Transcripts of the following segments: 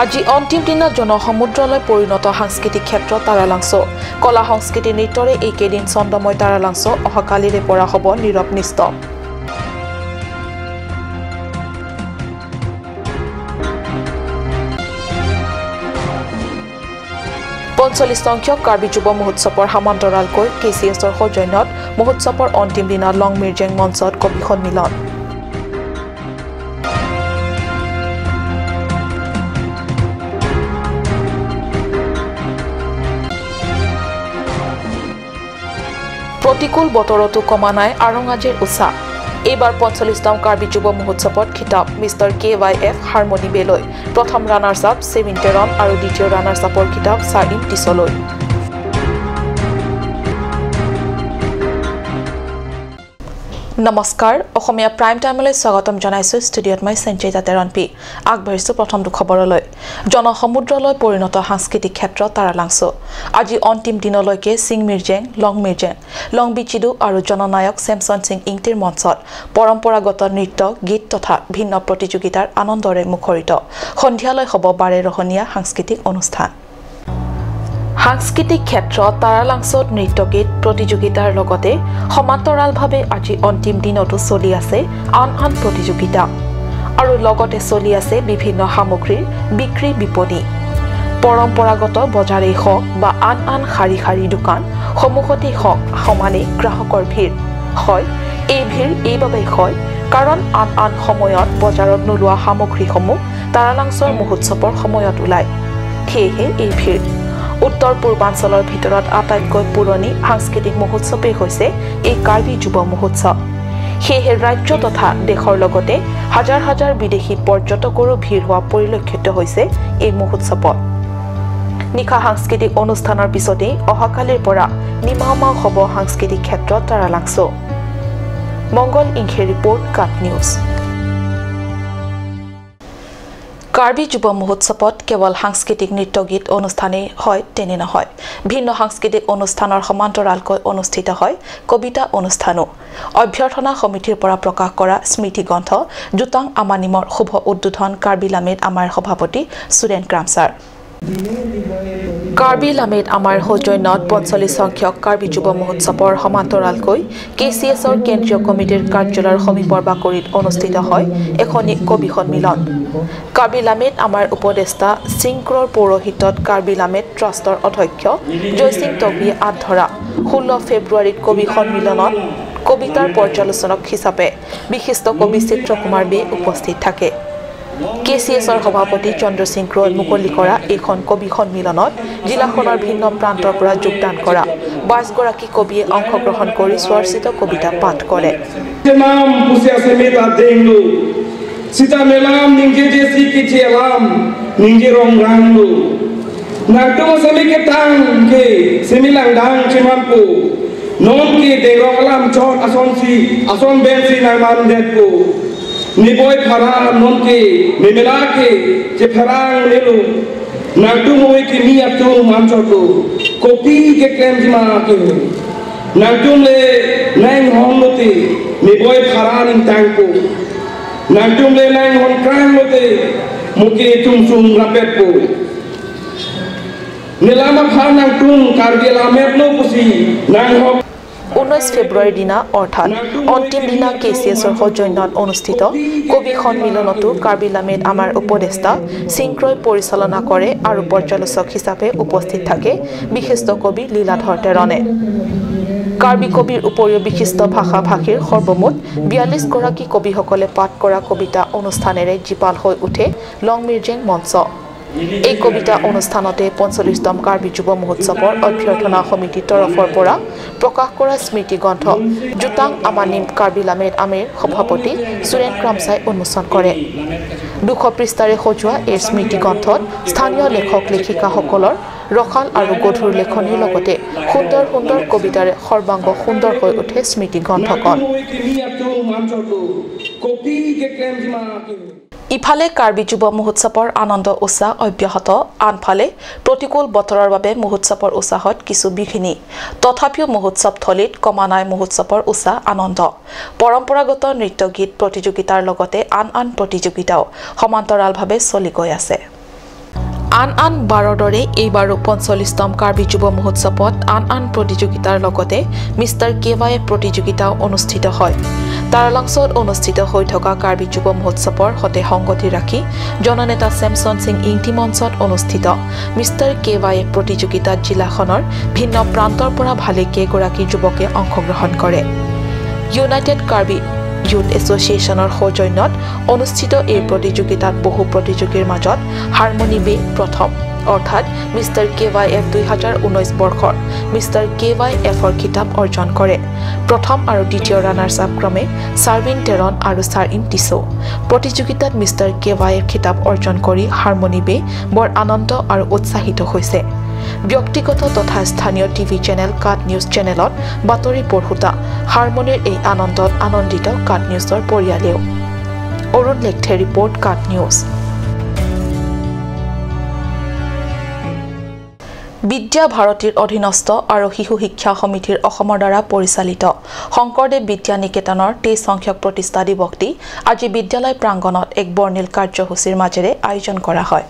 আজি অন্তিম দিনত জনসমুদ্ৰলৈ পৰিণত সাংস্কৃতিক ক্ষেত্ৰ তাৰালাংচ কলা সংস্কৃতি নৃত্যৰে এইকেইদিন ছন্দময় তাৰালাংচ অহাকালিৰে পৰা হ'ব নীৰৱ নিষ্ঠ পঞ্চল্লিছ সংখ্যক কাৰ্বি যুৱ মহোৎসৱৰ সমান্তৰালকৈ KCSৰ সৌজন্যত মহোৎসৱৰ অন্তিম দিনা লং মিৰ্জেং মঞ্চত কবি সন্মিলন প্ৰতিকূল বতৰতো কমা নাই আৰঙাজীৰ উৎসাহ এইবাৰ ৪৫তম কাৰ্বি যুৱ মহোৎসৱত খিতাপ মিষ্টাৰ KYF হাৰমনি বেলৈ প্ৰথম ৰানাৰ্ছ আপ সেভিনটেৰন আৰু দ্বিতীয় ৰানাৰ্ছ আপৰ খিতাপ চাৰিম টিছলৈ নমস্কাৰ অসমীয়া প্ৰাইম টাইমলৈ স্বাগতম জনাইছো ষ্টুডিঅত মই সঞ্জয় জাতেৰনপি আগবাঢ়িছো প্ৰথমটো খবৰলৈ জনসমুদ্ৰলৈ পৰিণত সাংস্কৃতিক ক্ষেত্ৰ তাৰালাংচ আজি অন্তিম দিনলৈকে সিং মিৰ্জেং লং বিচিদু আৰু জননায়ক চেমছন সিং ইংটিৰ মঞ্চত পৰম্পৰাগত নৃত্য গীত তথা ভিন্ন প্ৰতিযোগিতাৰ আনন্দৰে মুখৰিত সন্ধিয়ালৈ হ'ব বাৰে ৰহণীয়া সাংস্কৃতিক অনুষ্ঠান সাংস্কৃতিক ক্ষেত্ৰ তাৰালাংচত নৃত্যগীত প্ৰতিযোগিতাৰ লগতে সমান্তৰালভাৱে আজি অন্তিম দিনতো চলি আছে আন প্ৰতিযোগিতা আৰু লগতে চলি আছে বিভিন্ন সামগ্ৰীৰ বিক্ৰী বিপণী পৰম্পৰাগত বজাৰেই হওক বা আন শাৰী দোকান সমূহতেই হওক সমানেই গ্ৰাহকৰ ভিৰ হয় এই ভিৰ এইবাবেই হয় কাৰণ আন সময়ত বজাৰত নোলোৱা সামগ্ৰীসমূহ তাৰালাংচৰ মহোৎসৱৰ সময়ত ওলায় সেয়েহে এই ভিৰ উত্তৰ পূৰ্বাঞ্চলৰ ভিতৰত আটাইতকৈ পুৰণি সাংস্কৃতিক মহোৎসৱেই হৈছে এই কাৰ্বি যুৱ মহোৎসৱ সেয়েহে ৰাজ্য তথা দেশৰ লগতে হাজাৰ বিদেশী পৰ্যটকৰো ভিৰ হোৱা পৰিলক্ষিত হৈছে এই মহোৎসৱত নিশা সাংস্কৃতিক অনুষ্ঠানৰ পিছতেই অহাকালিৰ পৰা নিমাওমাও হ'ব সাংস্কৃতিক ক্ষেত্ৰত তাৰালাংচ মংগল ইংখে ৰিপৰ্ট কাট নিউজ কাৰ্বি যুৱ মহোৎসৱত কেৱল সাংস্কৃতিক নৃত্যগীত অনুষ্ঠানেই হয় তেনে নহয় ভিন্ন সাংস্কৃতিক অনুষ্ঠানৰ সমান্তৰালকৈ অনুষ্ঠিত হয় কবিতা অনুষ্ঠানো অভ্যৰ্থনা সমিতিৰ পৰা প্ৰকাশ কৰা স্মৃতি গ্ৰন্থ জুতাং আমানিমৰ শুভ উদ্বোধন কাৰ্বি লামেট আমাৰ সভাপতি সুৰেন ক্ৰামছাৰ কাৰ্বি লামেট আমাৰ সৌজন্যত ৪৫ সংখ্যক কাৰ্বি যুৱ মহোৎসৱৰ সমান্তৰালকৈ KCSৰ কেন্দ্ৰীয় কমিটিৰ কাৰ্যালয়ৰ সমীপৰ বাকৰিত অনুষ্ঠিত হয় এখনি কবি সন্মিলন কাৰ্বি লামেট আমাৰ উপদেষ্টা সিংক্ৰৰ পৌৰোহিত্যত কাৰ্বি লামেট ট্ৰাষ্টৰ অধ্যক্ষ জয়সিং তগীয়ে আধৰা 16 ফেব্ৰুৱাৰীত কবি সন্মিলনত কবিতাৰ পৰ্যালোচনক হিচাপে বিশিষ্ট কবি চিত্ৰকুমাৰ বে উপস্থিত থাকে KCSৰ সভাপতি চন্দ্ৰ সিং ক্ৰই মুকলি কৰা এখন কবি সন্মিলনত জিলাখনৰ ভিন্ন প্ৰান্তৰ পৰা যোগদান কৰা 22 গৰাকী কবিয়ে অংশগ্ৰহণ কৰি স্বৰচিত কবিতা পাঠ কৰে Sita melam ninge jesi kiche alam ninge rong ranglo Nagtong sami ke tang ke semilang dang chimampo Non ke de rong alam chon ason bensi nang man detko Niboy phara non ke memela ke je pharang lelo Nagtong moy ke mi atum manchoto kopi ke klem jima ke Nagtong le nang honglote niboy phara ning tangko Nagtum le nang hon krang lote muke tum rapet po Nilama phan nagtum karbi lamet lo pusi nang hok 19 ফেব্ৰুৱাৰীৰ দিনা অৰ্থাৎ অন্তিম দিনা KCSৰ সৌজন্যত অনুষ্ঠিত কবি সন্মিলনতো কাৰ্বি লামেট আমাৰ উপদেষ্টা সিংক্ৰই পৰিচালনা কৰে আৰু পৰ্যালোচক হিচাপে উপস্থিত থাকে বিশিষ্ট কবি লীলাধৰ তেৰণে কাৰ্বি কবিৰ উপৰিও বিশিষ্ট ভাষাভাষীৰ সৰ্বমুঠ 42 গৰাকী কবিসকলে পাঠ কৰা কবিতা অনুষ্ঠানেৰে জীপাল হৈ উঠে লং মিৰ্জেং মঞ্চ এই কবিতা অনুষ্ঠানতে ৪৫তম কাৰ্বি যুৱ মহোৎসৱৰ অভ্যৰ্থনা সমিতিৰ তৰফৰ পৰা প্ৰকাশ কৰা স্মৃতি গ্ৰন্থ জুতাং আমানিম কাৰ্বি লামেট আমিৰ সভাপতি সুৰেন ক্ৰামছাই উন্মোচন কৰে 200 পৃষ্ঠাৰে সজোৱা এই স্মৃতি গ্ৰন্থত স্থানীয় লেখক লেখিকাসকলৰ ৰখাল আৰু গধুৰ লেখনিৰ লগতে সুন্দৰ কবিতাৰে সৰ্বাংগ সুন্দৰ হৈ উঠে স্মৃতি গ্ৰন্থখন ইফালে কাৰ্বি যুৱ মহোৎসৱৰ আনন্দ উৎসাহ অব্যাহত আনফালে প্ৰতিকূল বতৰৰ বাবে মহোৎসৱৰ উৎসাহত কিছু বিঘিনি তথাপিও মহোৎসৱ থলীত কমা নাই মহোৎসৱৰ উৎসাহ আনন্দ পৰম্পৰাগত নৃত্য গীত প্ৰতিযোগিতাৰ লগতে আন প্ৰতিযোগিতাও সমান্তৰালভাৱে চলি গৈ আছে আন বাৰৰ দৰে এইবাৰো ৪৫তম কাৰ্বি যুৱ মহোৎসৱত আন প্ৰতিযোগিতাৰ লগতে মিষ্টাৰ KYF প্ৰতিযোগিতাও অনুষ্ঠিত হয়। তাৰালাংছত অনুষ্ঠিত হৈ থকা কাৰ্বি যুৱ মহোৎসৱৰ সৈতে সংগতি ৰাখি জননেতা চেমছন সিং ইংতি মঞ্চত অনুষ্ঠিত মিষ্টাৰ KYF প্ৰতিযোগিতাত জিলাখনৰ ভিন্ন প্ৰান্তৰ পৰা ভালেকেইগৰাকী যুৱকে অংশগ্ৰহণ কৰে। ইউনাইটেড কাৰ্বি ইউথ এছ'চিয়েশ্যনৰ সৌজন্যত অনুষ্ঠিত এই প্ৰতিযোগিতাত বহু প্ৰতিযোগীৰ মাজত হাৰমনি বে প্ৰথম অৰ্থাৎ মিষ্টাৰ KYF 2019 বৰ্ষৰ মিষ্টাৰ KYFৰ খিতাপ অৰ্জন কৰে। প্ৰথম আৰু দ্বিতীয় ৰানাৰ্ছ আপ ক্ৰমে চাৰ্বিন টেৰন আৰু চাৰিন টিছো। প্ৰতিযোগিতাত মিষ্টাৰ KYF খিতাপ অৰ্জন কৰি হাৰমনি বে বৰ আনন্দ আৰু উৎসাহিত হৈছে। ব্যক্তিগত তথা স্থানীয় টিভি চেনেল কাট নিউজ চেনেলত বাতৰি পঢ়োতা হাৰমনিৰ এই আনন্দত আনন্দিত কাট নিউজৰ পৰিয়ালেও। অৰুণ লেখথে ৰিপৰ্ট কাট নিউজ। বিদ্যা ভাৰতীৰ অধীনস্থ আৰু শিশু শিক্ষা সমিতিৰ অসমৰ দ্বাৰা পৰিচালিত শংকৰদেৱ বিদ্যা নিকেতনৰ 23 সংখ্যক প্ৰতিষ্ঠা দিৱসটি আজি বিদ্যালয় প্ৰাংগণত এক বৰ্ণিল কাৰ্যসূচীৰ মাজেৰে আয়োজন কৰা হয়।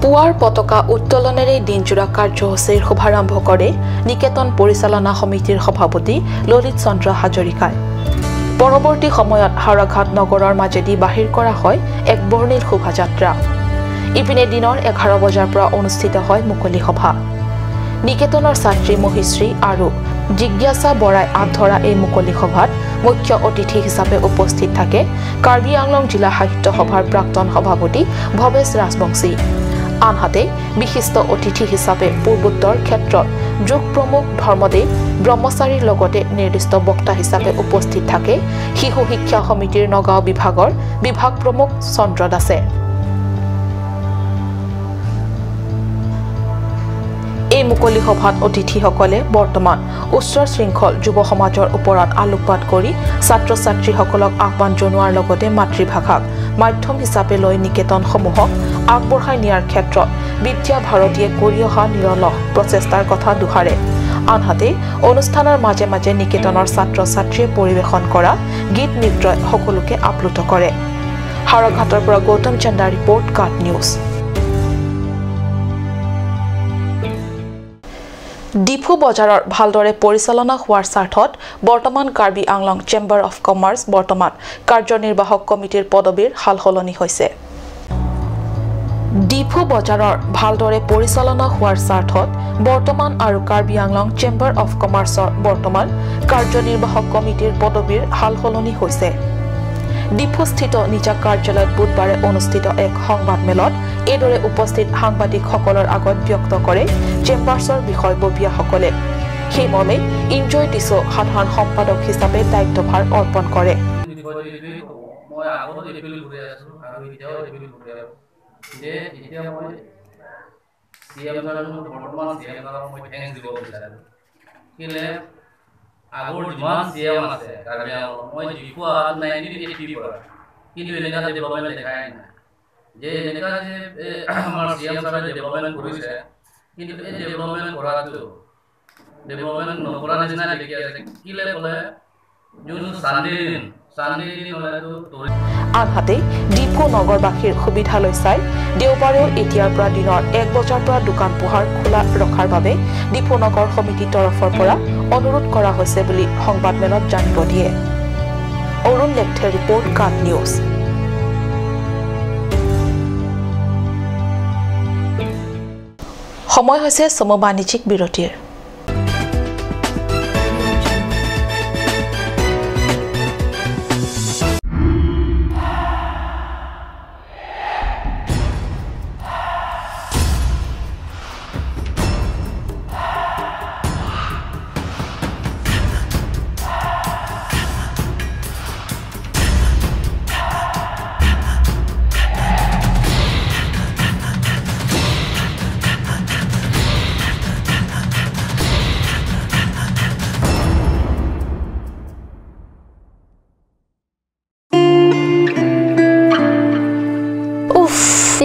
পুৱাৰ পতাকা উত্তোলনেৰে দিনজোৰা কাৰ্যসূচীৰ শুভাৰম্ভ কৰে নিকেতন পৰিচালনা সমিতিৰ সভাপতি ললিত চন্দ্ৰ হাজৰিকাই। পৰৱৰ্তী সময়ত হাৰাঘাট নগৰৰ মাজেদি বাহিৰ কৰা হয় এক বৰ্ণিল শোভাযাত্ৰা। ইপিনে দিনৰ 11 বজাৰ পৰা অনুষ্ঠিত হয় মুকলি সভা। নিকেতনৰ ছাত্ৰী মহিশ্ৰী আৰু জিজ্ঞাসা বৰাই আধৰা এই মুকলি সভাত মুখ্য অতিথি হিচাপে উপস্থিত থাকে কাৰ্বি আংলং জিলা সাহিত্য সভাৰ প্ৰাক্তন সভাপতি ভৱেশ ৰাজবংশী। আনহাতে বিশিষ্ট অতিথি হিচাপে পূৰ্বোত্তৰ ক্ষেত্ৰত যোগ প্ৰমুখ ধৰ্মদেৱ ব্ৰহ্মচাৰীৰ লগতে নিৰ্দিষ্ট বক্তা হিচাপে উপস্থিত থাকে শিশু শিক্ষা সমিতিৰ নগাঁও বিভাগৰ বিভাগ প্ৰমুখ চন্দ্ৰ দাসে। এই মুকলি সভাত অতিথিসকলে বৰ্তমান উচ্চ শৃংখল যুৱ সমাজৰ ওপৰত আলোকপাত কৰি ছাত্ৰ ছাত্ৰীসকলক আহ্বান জনোৱাৰ লগতে মাতৃভাষাক মাধ্যম হিচাপে লৈ নিকেতনসমূহক আগবঢ়াই নিয়াৰ ক্ষেত্ৰত বিদ্যা ভাৰতীয়ে কৰি অহা নিৰলস প্ৰচেষ্টাৰ কথা দোহাৰে। আনহাতে অনুষ্ঠানৰ মাজে মাজে নিকেতনৰ ছাত্ৰ ছাত্ৰীয়ে পৰিৱেশন কৰা গীত নৃত্যই সকলোকে আপ্লুত কৰে। হাৰাঘাটৰ পৰা গৌতম চন্দাৰ ৰিপৰ্ট কাট নিউজ। ডিফু বজাৰৰ ভালদৰে পৰিচালনা হোৱাৰ স্বাৰ্থত বৰ্তমান Karbi Anglong chamber of commerce বৰ্তমান কাৰ্যনিৰ্বাহক কমিটিৰ পদবীৰ সালসলনি হৈছে। ডিফু বজাৰৰ ভালদৰে পৰিচালনা হোৱাৰ স্বাৰ্থত বৰ্তমান আৰু কাৰ্বি আংলং চেম্বাৰ অফ কমাৰ্চৰ বৰ্তমান কাৰ্যনিৰ্বাহক কমিটিৰ পদবীৰ সালসলনি হৈছে। ডিফুস্থিত নিজা কাৰ্যালয়ত বুধবাৰে অনুষ্ঠিত এক সংবাদমেলত এইদৰে উপস্থিত সাংবাদিকসকলৰ আগত ব্যক্ত কৰে চেম্বাৰ্ছৰ বিষয়ববীয়াসকলে। সেইমৰ্মে ইনজয় টিছো সাধাৰণ সম্পাদক হিচাপে দায়িত্বভাৰ অৰ্পণ কৰে। আগৰ যিমান চিএম আছে কাৰ্বি আংলং মই ডিফু 1980 পৰা কিন্তু এনেকা ডেভেলপমেণ্ট দেখাই নাই যে এনেকা যে আমাৰ চিএম সাহেবে ডেভেলপমেণ্ট কৰিছে কিন্তু এই ডেভেলপমেণ্ট নকৰা নিচিনা দেখি আছে। কিলে ক'লে যোন চানডে দিন হ'লেতো আনহাতে ডিফু নগৰবাসীৰ সুবিধালৈ চাই দেওবাৰেও এতিয়াৰ পৰা দিনৰ 1 বজাৰ পৰা দোকান পোহাৰ খোলা ৰখাৰ বাবে ডিফু নগৰ সমিতিৰ তৰফৰ পৰা অনুৰোধ কৰা হৈছে বুলি সংবাদমেলত জানিব দিয়ে। অৰুণ লেখথে ৰিপৰ্ট কাট নিউজ। সময় হৈছে চমু বাণিজ্যিক বিৰতিৰ।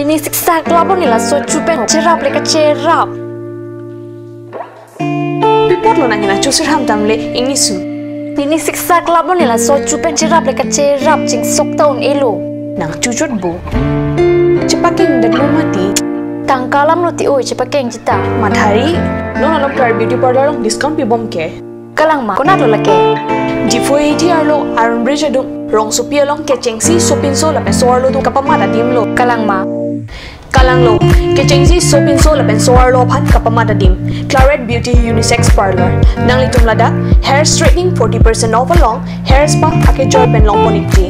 Ini siksa kelabon nila so cupen cerap leka cerap. Report lo nangina cusur ham tamle ini su. Ini siksa kelabon nila so cupen cerap leka cerap cing sok tahun elo. Nang cucut bu. Cepaking dan mau mati. Tangkalam lo ti oi cepa keng cita. Madhari, non alok Claire Beauty Parlor long discount pi bom ke. Kalang ma konat lo lake. Jifo ATR lo Iron Bridge adung rong supia long ke chengsi sopinso la pensoar lo tu kapamada dim lo. Kalang ma. Kalang lo ke chengsi sopinso la pensoar lo phat kapamada dim. Claret Beauty Unisex Parlor. Nang litum lada hair straightening 40% off along hair spa ake joy pen long ponikti.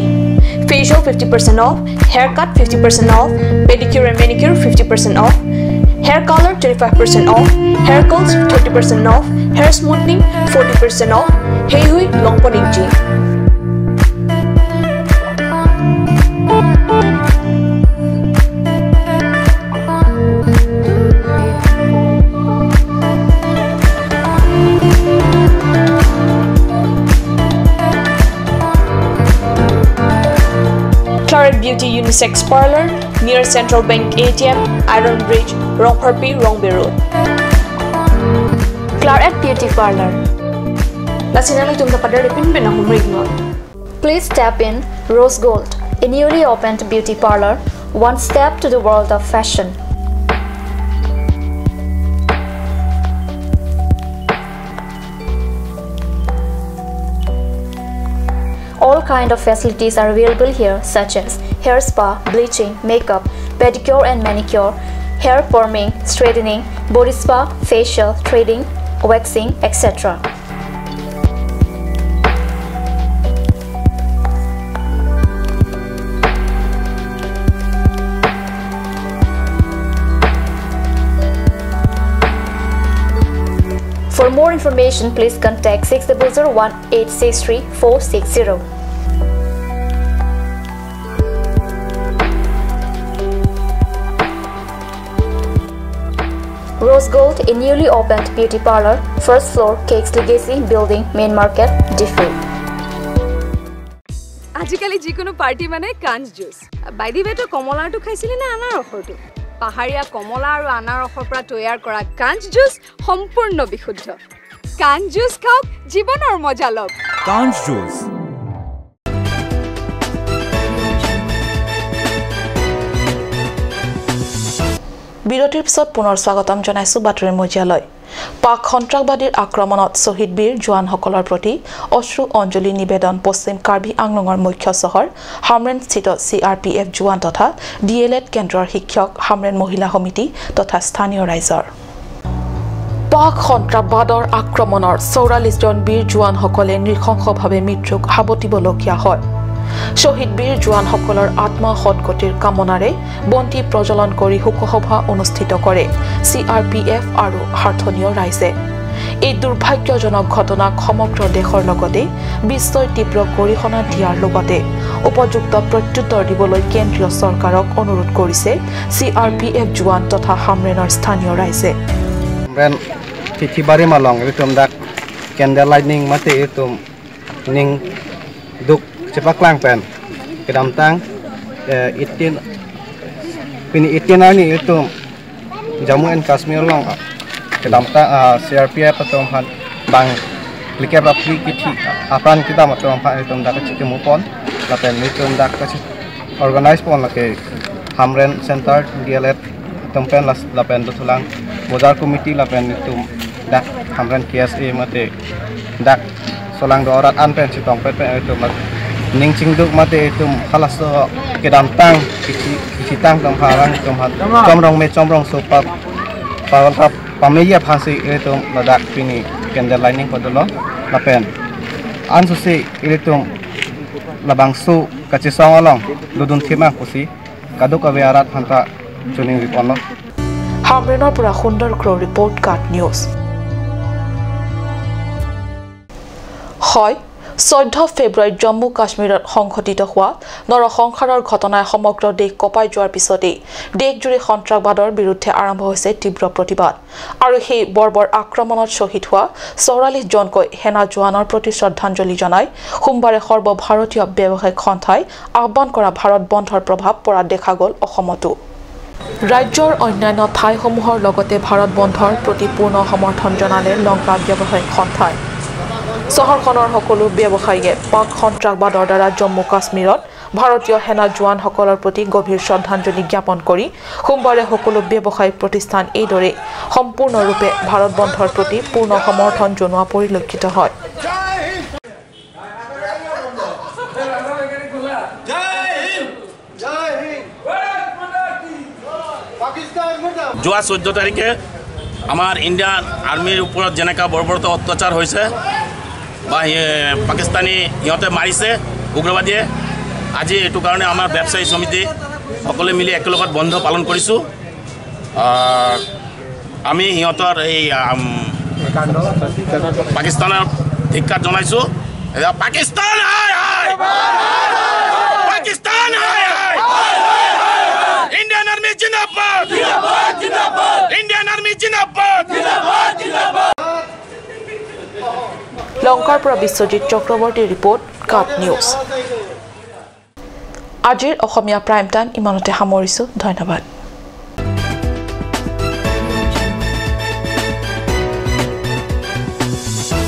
Facial 50% off, haircut 50% off, pedicure and manicure 50% off, hair color 25% off, hair curls 30% off, hair smoothing 40% off. Hey hui long ponikti. Claret Beauty Unisex Parlor near Central Bank ATM, Iron Bridge, Rongparpi, Rongbe Road. Claret Beauty Parlor. Lasinang itum na pada repin ben ang humrig no. Please tap in Rose Gold, a newly opened beauty parlor, one step to the world of fashion. All kind of facilities are available here, such as hair spa, bleaching, makeup, pedicure and manicure, hair forming, straightening, body spa, facial, threading, waxing, etc. For more information, please contact 6001-863-460. Rose Gold, a newly opened beauty parlor, first floor, Cakes Legacy Building, Main Market, Diffu. আজিকালি যিকোনো party মানে কাঞ্জ juice বাইদি বেটো কমলাটো খাইছিলি না আনাৰ ৰসটো পাহাৰীয়া কমলা আৰু আনাৰ ৰসৰ পৰা তৈয়াৰ কৰা কাঞ্জ জুচ সম্পূৰ্ণ বিশুদ্ধ কাঞ্জ জুচ খাওক জীৱনৰ মজা লওক কাঞ্জ জুচ বিৰতিৰ পিছত পুনৰ স্বাগতম জনাইছো বাতৰি মজিয়ালৈ পাক সন্ত্ৰাসবাদীৰ আক্ৰমণত শহীদ বীৰ জোৱানসকলৰ প্ৰতি অশ্ৰু অঞ্জলি নিবেদন পশ্চিম কাৰ্বি আংলঙৰ মুখ্য চহৰ হামৰেনস্থিত CRPF জোৱান তথা DLED কেন্দ্ৰৰ শিক্ষক হামৰেন মহিলা সমিতি তথা স্থানীয় ৰাইজৰ পাক সন্ত্ৰাসবাদৰ আক্ৰমণৰ 44 জন বীৰ জোৱানসকলে নৃশংসভাৱে মৃত্যুক হাবতিবলগীয়া হয় শহীদ বীৰ জোৱানসকলৰ আত্মা সদগতিৰ কামনাৰে বন্তি প্ৰজ্বলন কৰি শোকসভা অনুষ্ঠিত কৰে CRPF আৰু হাৰ্থনীয় ৰাইজে এই দুৰ্ভাগ্যজনক ঘটনাক সমগ্ৰ দেশৰ লগতে বিশ্বই তীব্ৰ গৰিহণা দিয়াৰ লগতে উপযুক্ত প্ৰত্যুত্তৰ দিবলৈ কেন্দ্ৰীয় চৰকাৰক অনুৰোধ কৰিছে CRPF জোৱান তথা হামৰেনৰ স্থানীয় ৰাইজে Ren titibari malong itum dak candle lightning mate itum ning duk cepak lang pen kedam tang itin pini itinani itum Jammu and Kashmir long kedam tang CRPF atum han bang like rapli kiti apran kita atum han itum dak cikemupon lapen itum dak organize pon lake Hamren Center DLED tempen lapen tulang Bozar Committee lapen itu dak Hamren KSA mate dak solang dorat anpen sitong pepe itu mat ning cingduk mate itu kalas so kedam tang isi tang tong harang comrong sopa pawal pameya phansi itu dak pini candle lighting kodolo lapen ansusi itu labang su kacisong along ludun thima kusi kaduk awiarat hanta tuning ripono হামৰেনৰ পৰা সুন্দৰ ক্ৰ report কাট news হয় 14 ফেব্ৰুৱাৰীত জম্মু কাশ্মীৰত সংঘটিত হোৱা নৰসংহাৰৰ ঘটনাই সমগ্ৰ দেশ কপাই যোৱাৰ পিছতেই দেশজুৰি সন্ত্ৰাসবাদৰ বিৰুদ্ধে আৰম্ভ হৈছে তীব্ৰ প্ৰতিবাদ আৰু সেই বৰ্বৰ আক্ৰমণত শ্বহীদ হোৱা 44 জনকৈ সেনা জোৱানৰ প্ৰতি শ্ৰদ্ধাঞ্জলি জনাই সোমবাৰে সৰ্বভাৰতীয় ব্যৱসায়িক সন্থাই আহ্বান কৰা ভাৰত বন্ধৰ প্ৰভাৱ পৰা দেখা গ'ল অসমতো ৰাজ্যৰ অন্যান্য ঠাইসমূহৰ লগতে ভাৰত বন্ধৰ প্ৰতি পূৰ্ণ সমৰ্থন জনালে লংকা ব্যৱসায়িক সন্থাই চহৰখনৰ সকলো ব্যৱসায়ীয়ে পাক সন্ত্ৰাসবাদৰ দ্বাৰা জম্মু কাশ্মীৰত ভাৰতীয় সেনা জোৱানসকলৰ প্ৰতি গভীৰ শ্ৰদ্ধাঞ্জলি জ্ঞাপন কৰি সোমবাৰে সকলো ব্যৱসায়িক প্ৰতিষ্ঠান এইদৰে সম্পূৰ্ণৰূপে ভাৰত বন্ধৰ প্ৰতি পূৰ্ণ সমৰ্থন জনোৱা পৰিলক্ষিত হয় যোৱা 14 তাৰিখে আমাৰ ইণ্ডিয়ান আৰ্মিৰ ওপৰত যেনেকা বৰ্বৰতা অত্যাচাৰ হৈছে বা পাকিস্তানী সিহঁতে মাৰিছে উগ্ৰবাদীয়ে আজি এইটো কাৰণে আমাৰ ব্যৱসায়ী সমিতি সকলে মিলি একেলগত বন্ধ পালন কৰিছোঁ আমি সিহঁতৰ এই পাকিস্তানৰ ধিক্কাৰ জনাইছোঁ পাকিস্তান হায় হায় পাকিস্তান হায় হায় ইণ্ডিয়ান আৰ্মি জিন্দাবাদ জিন্দাবাদ জিন্দাবাদ ইণ্ডিয়ান আৰ্মি জিন্দাবাদ জিন্দাবাদ জিন্দাবাদ লংকাৰ পৰা বিশ্বজিৎ চক্ৰৱৰ্তীৰ ৰিপৰ্ট কাট নিউজ আজিৰ অসমীয়া প্ৰাইম টাইম ইমানতে সামৰিছোঁ ধন্যবাদ